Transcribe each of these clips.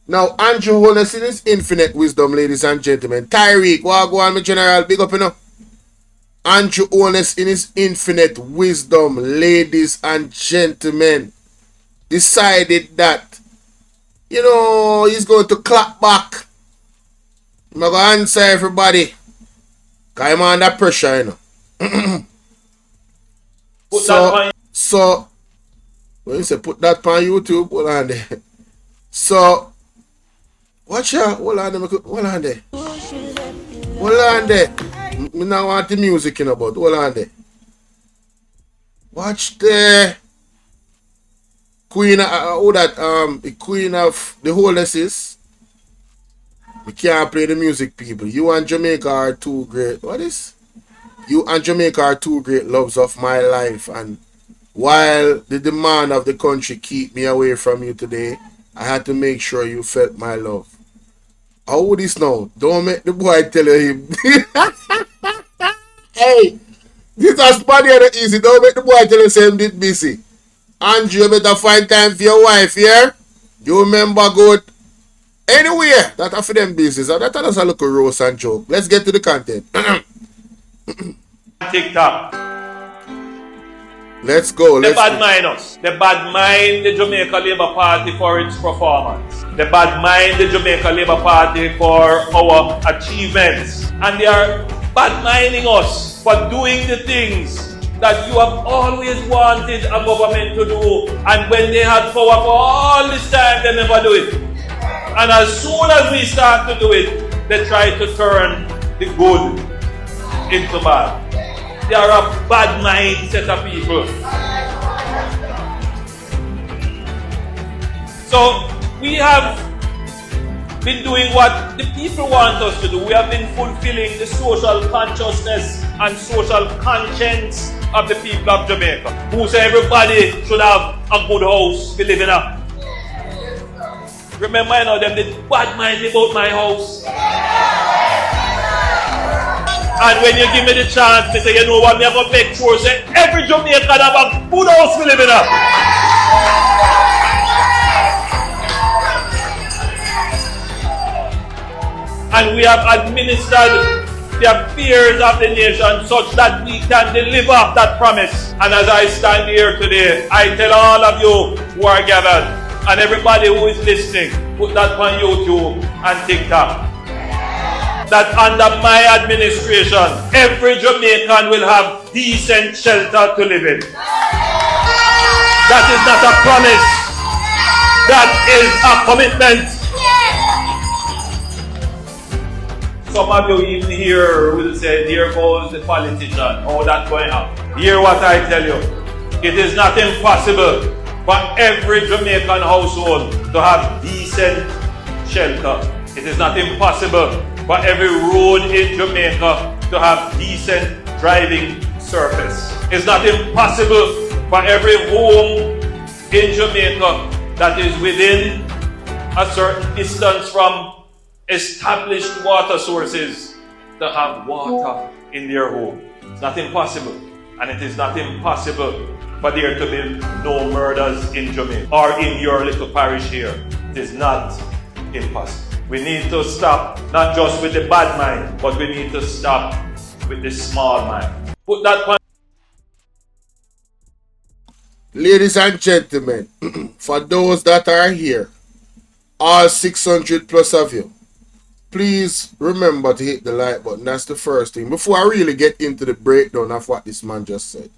Now, Andrew Holness in his infinite wisdom, ladies and gentlemen. Tyreek, go on, my general, big up, you know. Andrew Holness in his infinite wisdom, ladies and gentlemen, decided that, you know, he's going to clap back. I'm going to answer everybody. Because I'm under pressure, you know. So, when you say put that on YouTube, hold on there. So, watch out, hold on there. Hold on there. Hold on there. I now want the music, you know, but hold on there. Watch the queen, the queen of the wholenesses. We can't play the music, people. You and Jamaica are two great. What is? You and Jamaica are two great loves of my life, and while the demand of the country keep me away from you today, I had to make sure you felt my love. How would this now? Don't make the boy tell him. Hey, this is body and easy. Don't make the boy tell him him did busy. Andrew, you better find time for your wife here. You remember good anywhere that are for them business. That is a little roast and joke. Let's get to the content. TikTok. Let's go. They bad mind us. They bad mind the Jamaica Labour Party for its performance. They bad mind the Jamaica Labour Party for our achievements. And they are bad minding us for doing the things that you have always wanted a government to do. And when they had power for all this time, they never do it. And as soon as we start to do it, they try to turn the good into bad. They are a bad mind set of people. So we have been doing what the people want us to do. We have been fulfilling the social consciousness and social conscience of the people of Jamaica, who say everybody should have a good house to live in. Remember, you know, them did bad mind about my house. And when you give me the chance, me say, you know what, me have to make sure say every Jamaican have a good house to live in. And we have administered the affairs of the nation such that we can deliver that promise. And as I stand here today, I tell all of you who are gathered and everybody who is listening, put that on YouTube and TikTok, that under my administration, every Jamaican will have decent shelter to live in. That is not a promise. That is a commitment. Some of you even here will say, there goes the politician. Oh, that's going on. Hear what I tell you. It is not impossible for every Jamaican household to have decent shelter. It is not impossible for every road in Jamaica to have decent driving surface. It's not impossible for every home in Jamaica that is within a certain distance from established water sources to have water in their home. It's not impossible. And it is not impossible for there to be no murders in Jamaica or in your little parish here. It is not impossible. We need to stop not just with the bad mind, but we need to stop with the small mind. Put that point. Ladies and gentlemen, for those that are here, all 600 plus of you, please remember to hit the like button. That's the first thing. Before I really get into the breakdown of what this man just said,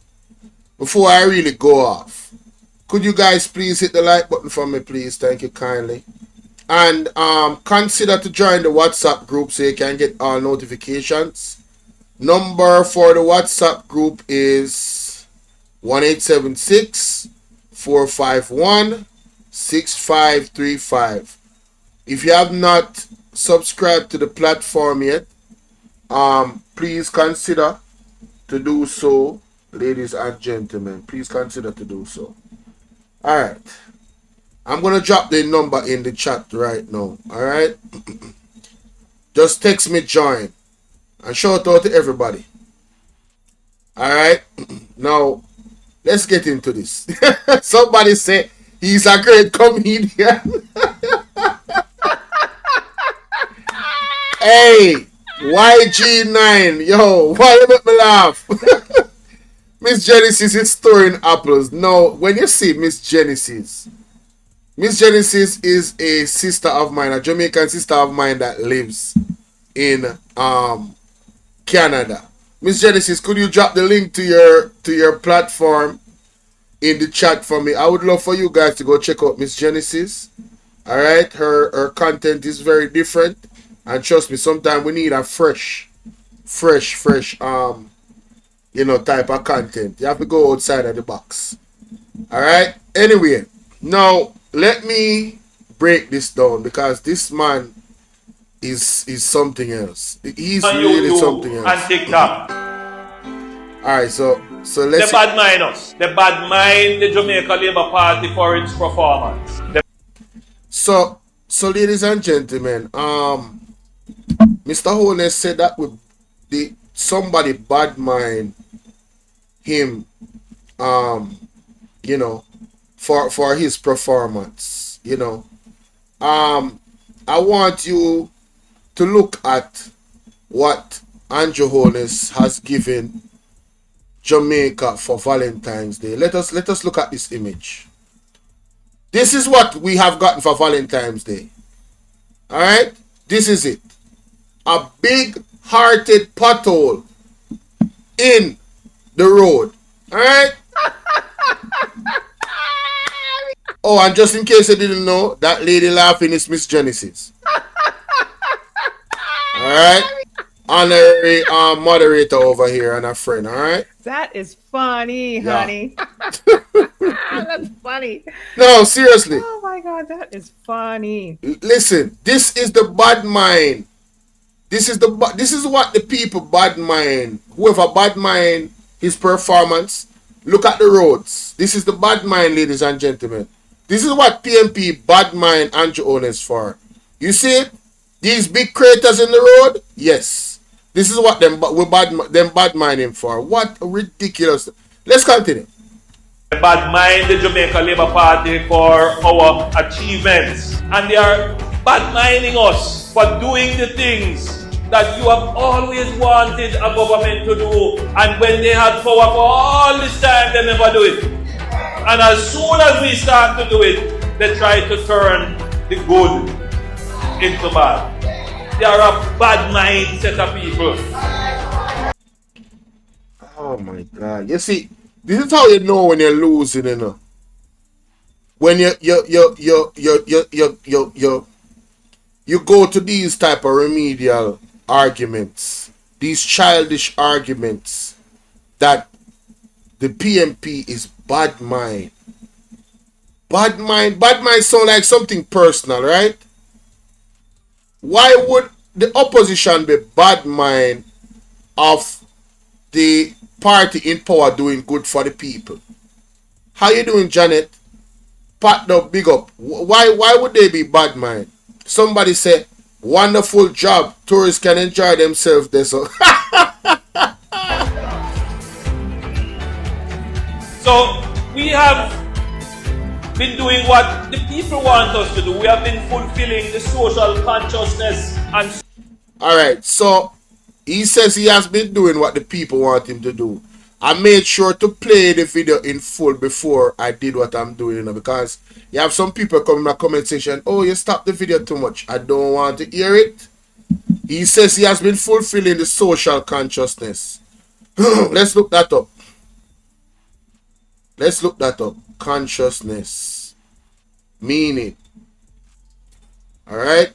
before I really go off, could you guys please hit the like button for me, please? Thank you kindly. And consider to join the WhatsApp group so you can get all notifications. Number for the WhatsApp group is 1-876-451-6535. If you have not subscribed to the platform yet, please consider to do so, ladies and gentlemen. Please consider to do so. Alright. I'm going to drop the number in the chat right now. Alright? Just text me join. And shout out to everybody. Alright? Now, let's get into this. Somebody say he's a great comedian. Hey, YG9, yo, why you make me laugh? Miss Genesis is storing apples. No, when you see Miss Genesis is a sister of mine, a Jamaican sister of mine that lives in Canada. Miss Genesis, could you drop the link to your platform in the chat for me? I would love for you guys to go check out Miss Genesis. All right, her content is very different, and trust me, sometimes we need a fresh type of content. You have to go outside of the box. All right. Anyway, now let me break this down because this man is something else. He's on really something YouTube and else. TikTok. All right. So let's. They bad mind us. They bad mind the Jamaica Labour Party for its performance. So ladies and gentlemen, Mr. Holness said that with somebody bad mind him, for his performance. I want you to look at what Andrew Holness has given Jamaica for Valentine's Day. Let us look at this image. This is what we have gotten for Valentine's Day. All right, this is it. A big-hearted pothole in the road. All right. Oh, and just in case you didn't know, that lady laughing is Miss Genesis. All right. Honorary moderator over here and a friend. All right. That is funny, honey. That's funny. No, seriously. Oh my God, that is funny. Listen, this is the bad mind. This is what the people bad mind. Whoever bad mind his performance, look at the roads. This is the bad mind, ladies and gentlemen. This is what PMP bad mind Andrew Holness for. You see it? These big craters in the road? Yes. This is what them bad mind him for. What ridiculous. Let's continue. They bad mind the Jamaica Labour Party for our achievements. And they are bad minding us for doing the things that you have always wanted a government to do, and when they had power for all this time, they never do it. And as soon as we start to do it, they try to turn the good into bad. They are a bad mind set of people. Oh my God! You see, this is how you know when you're losing, When you go to these type of remedial arguments, these childish arguments that the PMP is bad mind. Bad mind sound like something personal, right? Why would the opposition be bad mind of the party in power doing good for the people? How you doing, Janet? Pat up, big up. Why would they be bad mind? Somebody say, wonderful job. Tourists can enjoy themselves there. So we have been doing what the people want us to do. We have been fulfilling the social consciousness and... Alright, so he says he has been doing what the people want him to do. I made sure to play the video in full before I did what I'm doing, because you have some people come in my comment section, oh, you stopped the video too much. I don't want to hear it. He says he has been fulfilling the social consciousness. Let's look that up. Let's look that up. Consciousness. Meaning. Alright?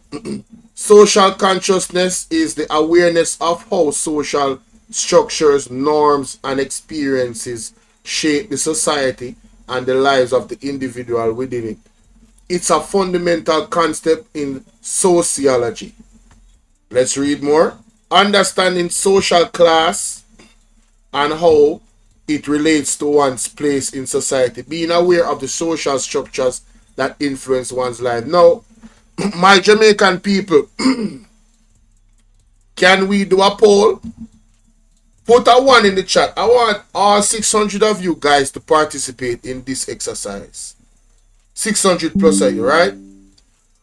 Social consciousness is the awareness of how social structures, norms, and experiences shape the society and the lives of the individual within it. It's a fundamental concept in sociology. Let's read more. Understanding social class and how it relates to one's place in society. Being aware of the social structures that influence one's life. Now, my Jamaican people, can we do a poll? Put a 1 in the chat. I want all 600 of you guys to participate in this exercise. 600 plus of you, right?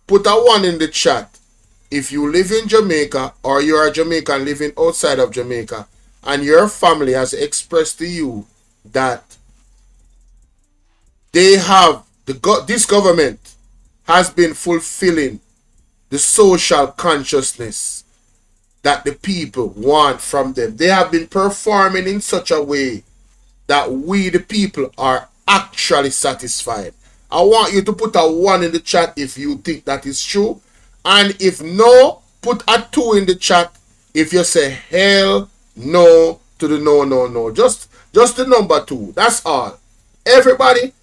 Put a 1 in the chat if you live in Jamaica or you are a Jamaican living outside of Jamaica and your family has expressed to you that they have this government has been fulfilling the social consciousness that the people want from them. They have been performing in such a way that we the people are actually satisfied. I want you to put a 1 in the chat if you think that is true. And if no, put a 2 in the chat if you say hell no to the no. Just the number 2. That's all. Everybody,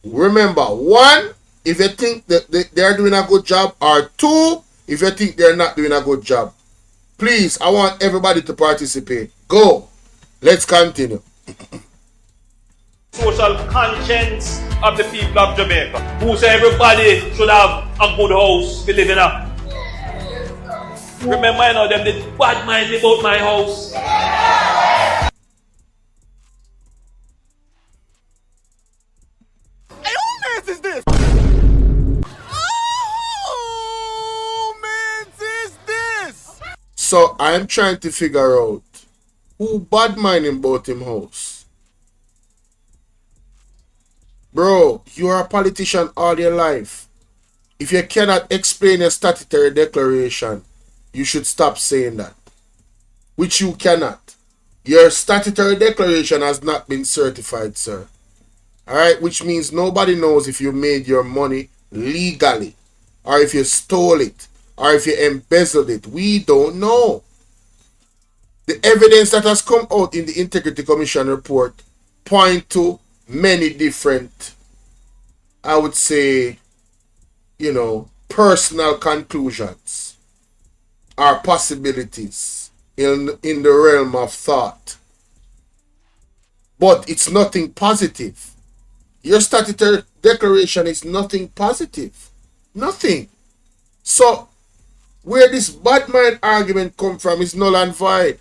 remember, 1 if you think that they're doing a good job, or 2 if you think they're not doing a good job. Please, I want everybody to participate. Go. Let's continue. Social conscience of the people of Jamaica, who say everybody should have a good house to live in. Remember, I know them did bad mind about my house. Hey, who man's is this? Who man's is this? So I'm trying to figure out who bad minding about him house. Bro, you are a politician all your life. If you cannot explain your statutory declaration, you should stop saying that. Which you cannot. Your statutory declaration has not been certified, sir. Alright, which means nobody knows if you made your money legally, or if you stole it, or if you embezzled it. We don't know. The evidence that has come out in the Integrity Commission report point to many different, I would say, personal conclusions or possibilities in the realm of thought. But it's nothing positive. Your statutory declaration is nothing positive. Nothing. So, where this bad mind argument come from is null and void.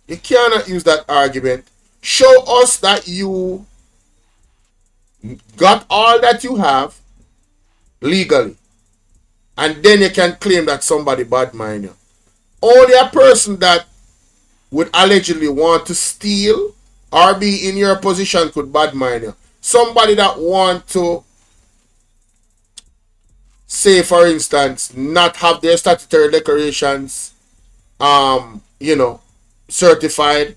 You cannot use that argument. Show us that you got all that you have legally, and then you can claim that somebody bad mind you. Only a person that would allegedly want to steal or be in your position could bad mind you. Somebody that want to, say for instance, not have their statutory declarations certified,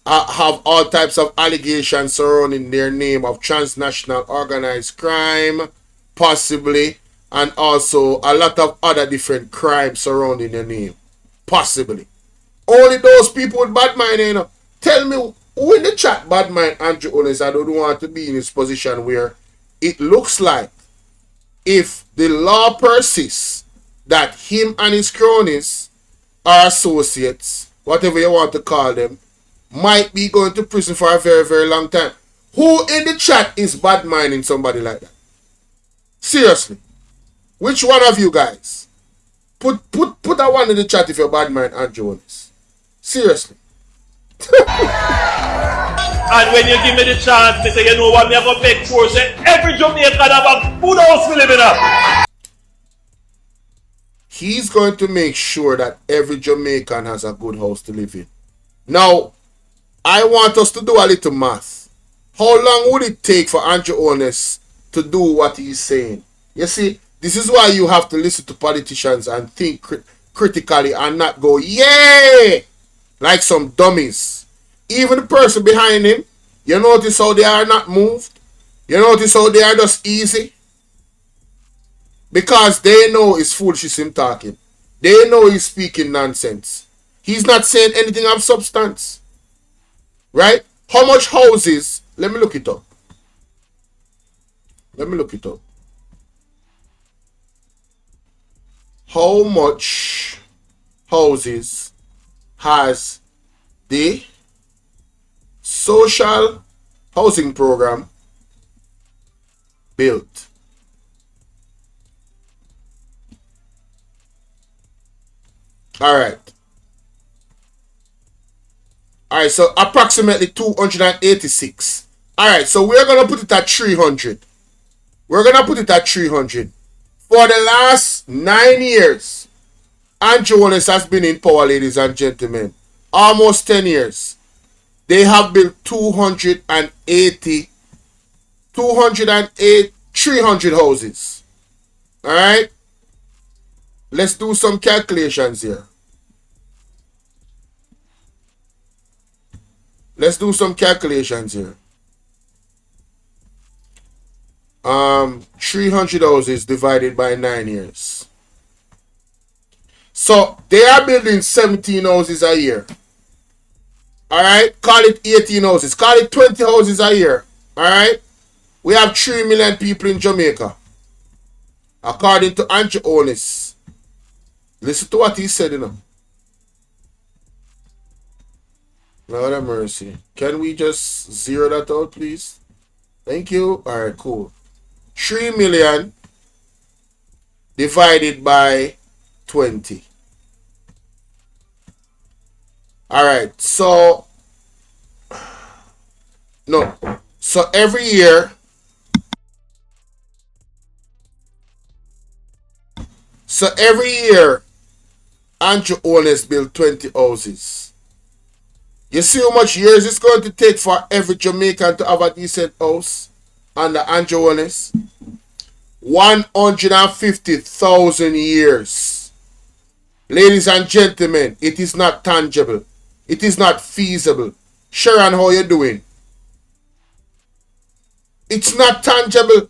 have all types of allegations surrounding their name of transnational organized crime, possibly, and also a lot of other different crimes surrounding their name, possibly. Only those people with bad mind, Tell me who in the chat bad mind Andrew Holness. I don't want to be in this position where it looks like if the law persists that him and his cronies are associates, whatever you want to call them, might be going to prison for a very, very long time. Who in the chat is bad minding somebody like that? Seriously. Which one of you guys? Put a 1 in the chat if you're bad mind Andrew Holness. Seriously. And when you give me the chance, me say, you know what, me going to make sure say every Jamaican have a good house to live in. He's going to make sure that every Jamaican has a good house to live in. Now, I want us to do a little math. How long would it take for Andrew Holness to do what he's saying? You see, this is why you have to listen to politicians and think critically and not go, yay, like some dummies. Even the person behind him, you notice how they are not moved? You notice how they are just easy? Because they know it's foolish him talking. They know he's speaking nonsense. He's not saying anything of substance. Right? How much houses? Let me look it up. How much houses has the social housing program built? Alright, so approximately 286. Alright, so we're going to put it at 300. For the last 9 years, Andrew Holness has been in power, ladies and gentlemen. Almost 10 years. They have built 300 houses. Alright? Let's do some calculations here. Let's do some calculations here. 300 houses divided by 9 years. So they are building 17 houses a year. Alright? Call it 18 houses. Call it 20 houses a year. Alright? We have 3 million people in Jamaica. According to Andrew Holness. Listen to what he said, you know. Lord have mercy. Can we just zero that out, please? Thank you. Alright, cool. 3 million divided by 20. Alright, so no. So every year Andrew Holness built 20 houses. You see how much years it's going to take for every Jamaican to have a decent house under Andrew Holness? 150,000 years. Ladies and gentlemen, it is not tangible. It is not feasible. Sharon, how you doing? It's not tangible.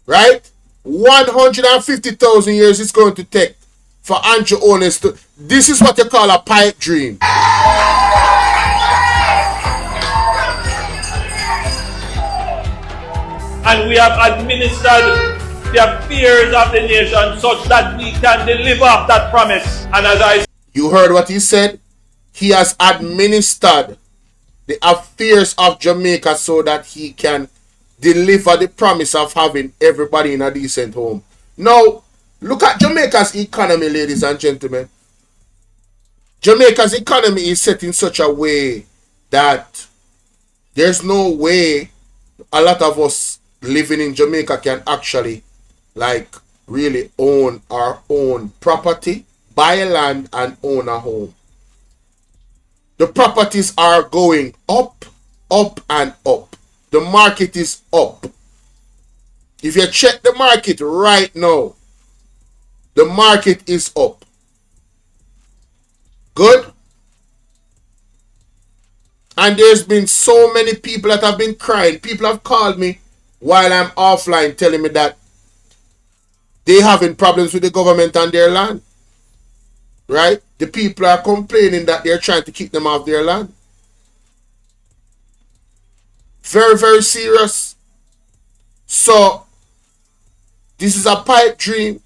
Right? 150,000 years it's going to take for Andrew Holness to... This is what you call a pipe dream. And we have administered the affairs of the nation such that we can deliver that promise. And as I... You heard what he said? He has administered the affairs of Jamaica so that he can deliver the promise of having everybody in a decent home. Now, look at Jamaica's economy, ladies and gentlemen. Jamaica's economy is set in such a way that there's no way a lot of us living in Jamaica can actually like really own our own property, buy a land and own a home. The properties are going up, up and up. The market is up. If you check the market right now, the market is up. Good? And there's been so many people that have been crying. People have called me while I'm offline telling me that they having problems with the government and their land. Right? The people are complaining that they're trying to kick them off their land. Very, very serious. So, this is a pipe dream.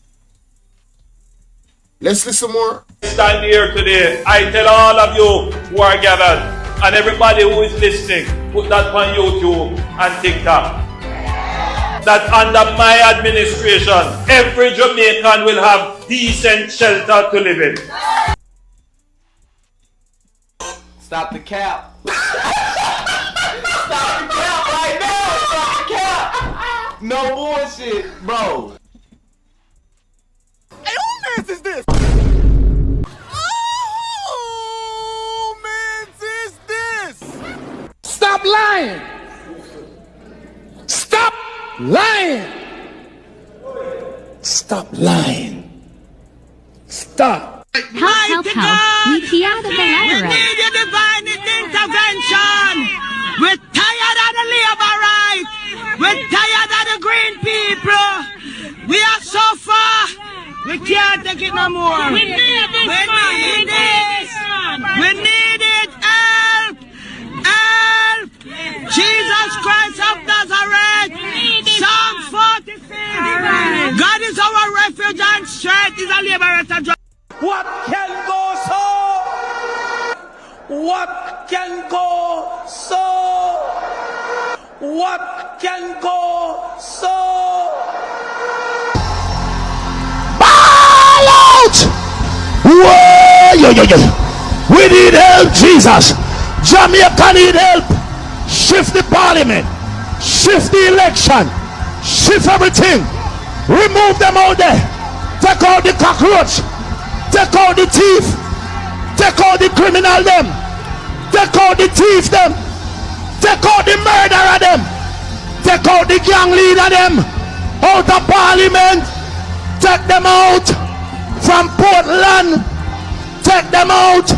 Let's listen more. stand here today, I tell all of you who are gathered and everybody who is listening, put that on YouTube and TikTok, that under my administration, every Jamaican will have decent shelter to live in. Stop the cap. Stop the cap right now. Stop the cap. No bullshit, bro. Hey, who mans is this? Oh, mans is this? Stop lying. Stop lying. Stop lying. Stop. Help, we key out of the rhetoric. We need your divine intervention. We're tired of the labor right. We're tired of the green people. We are so far. We can't take it no more. We need this. We need this. We need it. Help. Help. Jesus Christ of Nazareth. Psalm 46. God is our refuge and strength. Is a liberator. What can go so? What can go so? What can go so? Ball out! Whoa, yo. We need help, Jesus. Jamaica need help. Shift the parliament. Shift the election. Shift everything. Remove them out there. Take out the cockroach. Take out the thief. Take out the criminal them. Take out the thief them. Take out the murderer them. Take out the gang leader them. Out of parliament. Take them out from Portland. Take them out.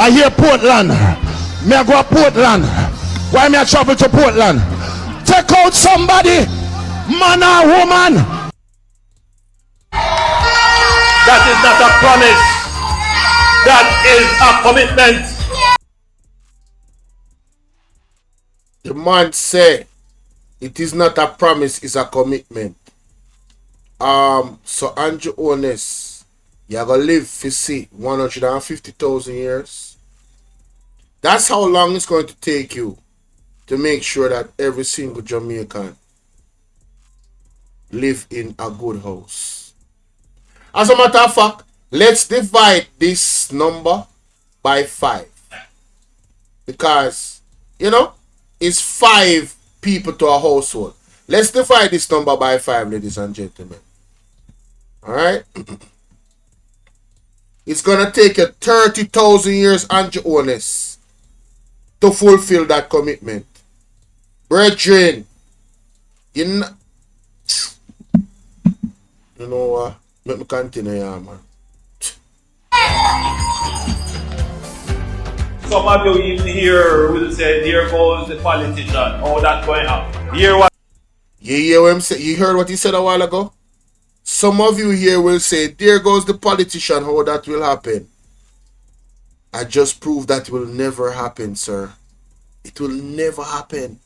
I hear Portland. Me I go to Portland. Why me I travel to Portland? Take out somebody, man or woman. That is not a promise. That is a commitment. The man say it is not a promise, it's a commitment. So Andrew HOLNESS, you're gonna live for see 150,000 years. That's how long it's going to take you to make sure that every single Jamaican live in a good house. As a matter of fact, let's divide this number by 5. Because, you know, it's 5 people to a household. Let's divide this number by 5, ladies and gentlemen. Alright? It's going to take you 30,000 years, Andrew HOLNESS, to fulfill that commitment. Brethren, you know what? Let me continue here, man. Some of you even here will say, there goes the politician. Oh, that's going up. Hear what? You hear what I'm saying? You heard what he said a while ago? Some of you here will say, there goes the politician. How that will happen? I just proved that will never happen, sir. It will never happen.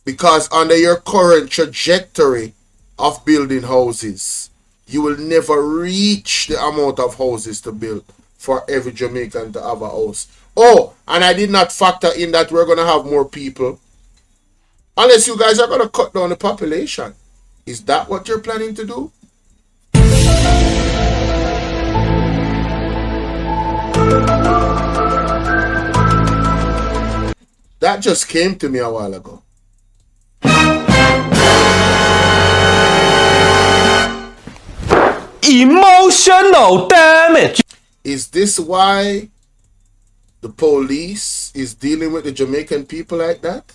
Because under your current trajectory of building houses, you will never reach the amount of houses to build for every Jamaican to have a house. Oh, and I did not factor in that we're going to have more people. Unless you guys are going to cut down the population. Is that what you're planning to do? That just came to me a while ago. Emotional damage. Is this why the police is dealing with the Jamaican people like that?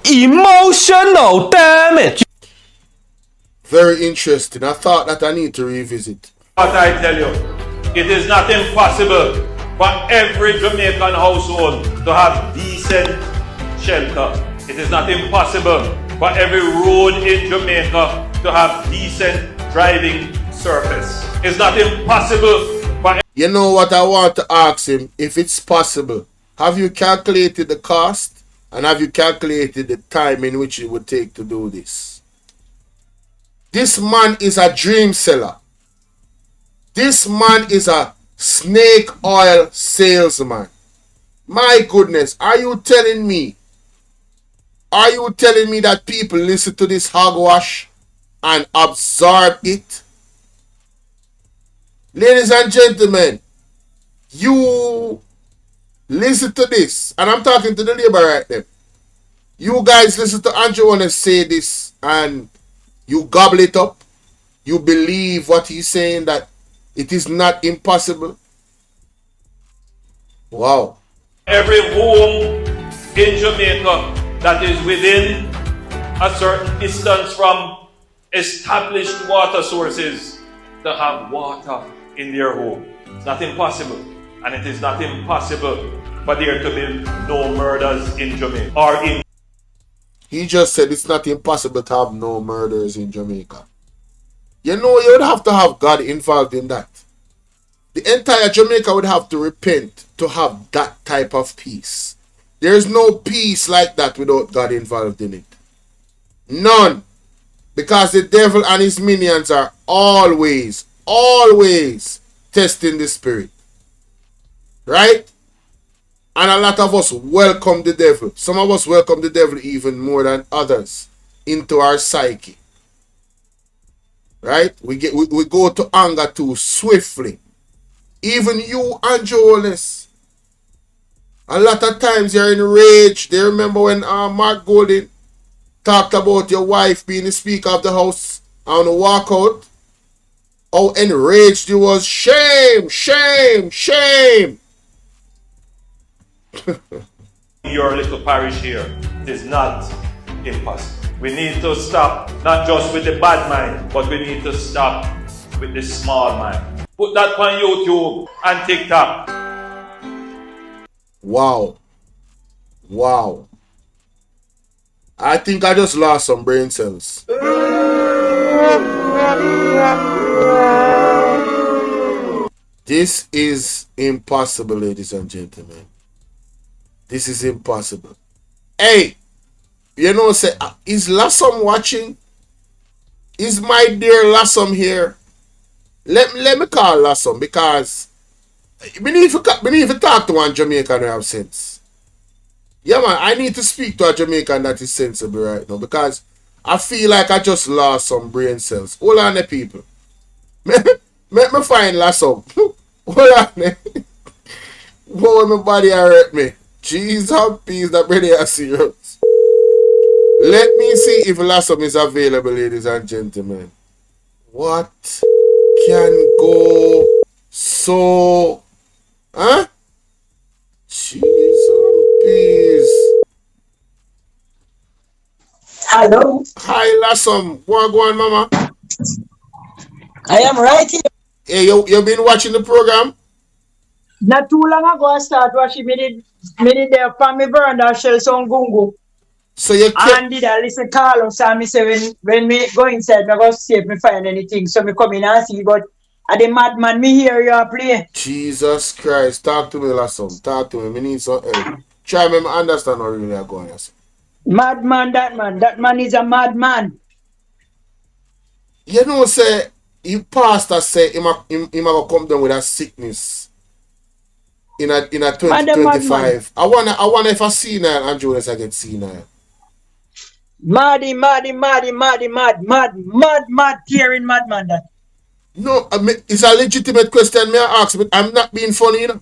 Emotional damage. Very interesting. I thought that I need to revisit. What I tell you, it is not impossible for every Jamaican household to have decent shelter. It is not impossible for every road in Jamaica to have decent driving surface. It's not impossible for... You know what I want to ask him? If it's possible, have you calculated the cost? And have you calculated the time in which it would take to do this? This man is a dream seller. This man is a snake oil salesman. My goodness, are you telling me? Are you telling me that people listen to this hogwash and absorb it? Ladies and gentlemen, you listen to this. And I'm talking to the labor right there. You guys listen to Andrew HOLNESS say this and you gobble it up. You believe what he's saying, that it is not impossible. Wow. Every home in Jamaica that is within a certain distance from established water sources to have water in their home. It's not impossible. And it is not impossible for there to be no murders in Jamaica or in... He just said it's not impossible to have no murders in Jamaica. You know, you would have to have God involved in that. The entire Jamaica would have to repent to have that type of peace. There is no peace like that without God involved in it. None. Because the devil and his minions are always testing the spirit. Right? And a lot of us welcome the devil. Some of us welcome the devil even more than others into our psyche. Right? We go to anger too swiftly. Even you, Andrew HOLNESS. A lot of times you're in rage. Do you remember when Mark Golding talked about your wife being the Speaker of the House on the walkout? How enraged you was. Shame, shame, shame. Your little parish here is not impossible. We need to stop not just with the bad mind, but we need to stop with the small mind. Put that on YouTube and TikTok. Wow. Wow. I think I just lost some brain cells. This is impossible, ladies and gentlemen. This is impossible. Hey, you know, say, is Lassom watching? Is my dear Lassom here? Let me call Lassom, because we need to talk to one Jamaican who have sense. Yeah, man, I need to speak to a Jamaican that is sensible right now, because I feel like I just lost some brain cells. Hold on there, people. Let me find Lassom. Hold on there. Boy, my body hurt me. Jeez, how peace that brother are serious. Let me see if Lassom is available, ladies and gentlemen. What can go so... Huh? Jeez, peace. Hello. Hi, Lassom. What go on, mama? I am right here. Hey, you been watching the program? Not too long ago, I started watching me there from my veranda shell son gungu. So you kept... And did I listen Carlos and me say when me go inside, me go see if me find anything. So me come in and see, but at the madman me hear you play. Jesus Christ, talk to me, Lassom. Talk to me. Me need some help. Try me understand what really are going on. Madman, that man. That man is a madman. You know, say, if pastor say he might come down with a sickness in a 2025. I wanna if I see now and Jonas I get senile. Mad, caring madman that. No, it's a legitimate question. May I ask? But I'm not being funny, you know.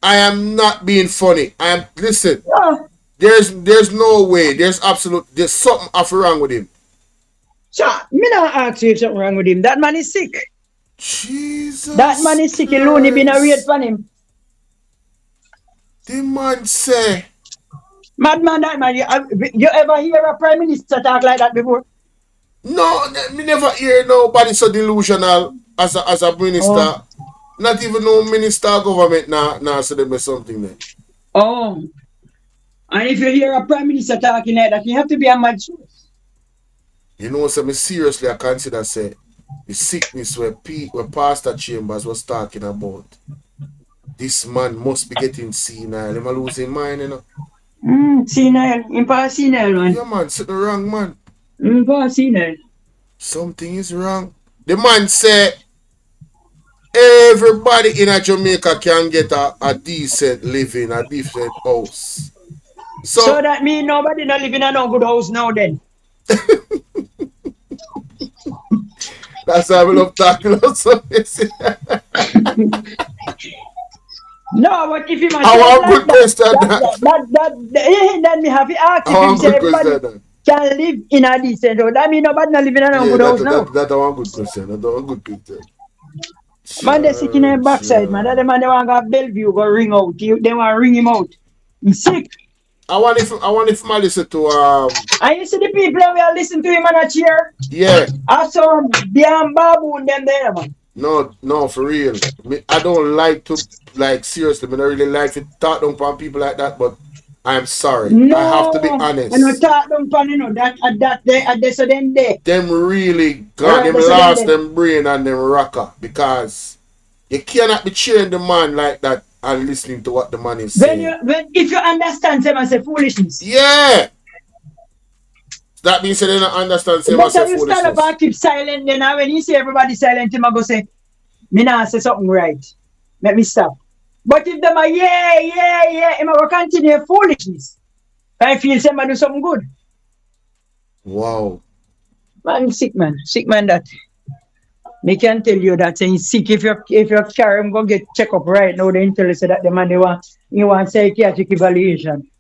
I am not being funny. Listen. Yeah. There's no way. There's something off wrong with him. So, me not ask you if something wrong with him. That man is sick. Jesus. That man is sick. He only been a wait for him. The man say. Madman, that man. You ever hear a prime minister talk like that before? No, me never hear nobody so delusional as a minister. Oh. Not even no minister of government now say them something there. Oh. And if you hear a prime minister talking like that, you have to be a mad source. You know, so me seriously I consider say the sickness where Pastor Chambers was talking about. This man must be getting senile. He must lose his mind, you know. Senile. Impossible senile, man. Yeah, man. It's the wrong man. Impossible senile. Something is wrong. The man said everybody in a Jamaica can get a decent living, a decent house. So that means nobody not living in no good house now then. That's why I love talking about something. No, but if you must I want good question. Then me have to ask if everybody can live in a decent house. That means nobody not living in a good house now. That's one good question. That's one good question. Man, they sick in their backside, man. That the man they want to go Bellevue go ring out. They want to ring him out. He's sick. I want if I listen to and you see the people we are listening to him on a chair? Yeah. I saw damn babu and them there, man. No, for real. I don't like to seriously, I don't really like to talk down on people like that, but I'm sorry. No, I have to be honest. I don't talk down on you know that so then they. Them really got them lost them brain and them rocker, because you cannot be cheering the man like that and listening to what the man is saying. If you understand them as a foolishness. Yeah. That means they don't understand them as a foolishness. You stand up and keep silent, then when you see everybody silent, you go say, me nah say something right. Let me stop. But if them are yeah, him will continue foolishness. I feel somebody do something good. Wow. Man, sick man that. Me can tell you that he's sick. If you carry him, go get check up right now. They tell you that the man they want You want psychiatric evaluation.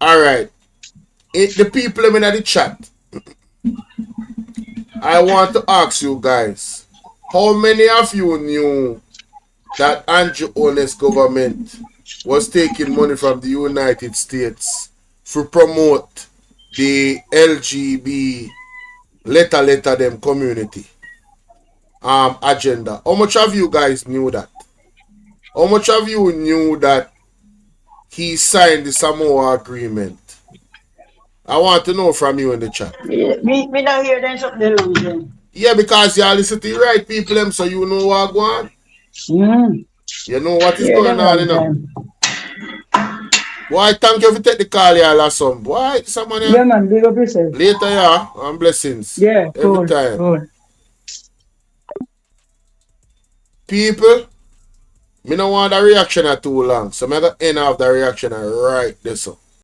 Alright. The people in the chat, I want to ask you guys, how many of you knew that Andrew Holness government was taking money from the United States to promote the LGB letter them community agenda? How much of you guys knew that? How much of you knew that he signed the Samoa agreement? I want to know from you in the chat. Me not hear them some delusion. Yeah, because you listen to the right people them, so you know what going on. You know what is going on, you know. Boy, thank you for take the call here last some. Boy, someone here. Yeah, man, big up yourself. Later, yeah, and blessings. Yeah, every time. Cool. People, me don't want the reaction too long, so I'm going to end off the reaction right this up.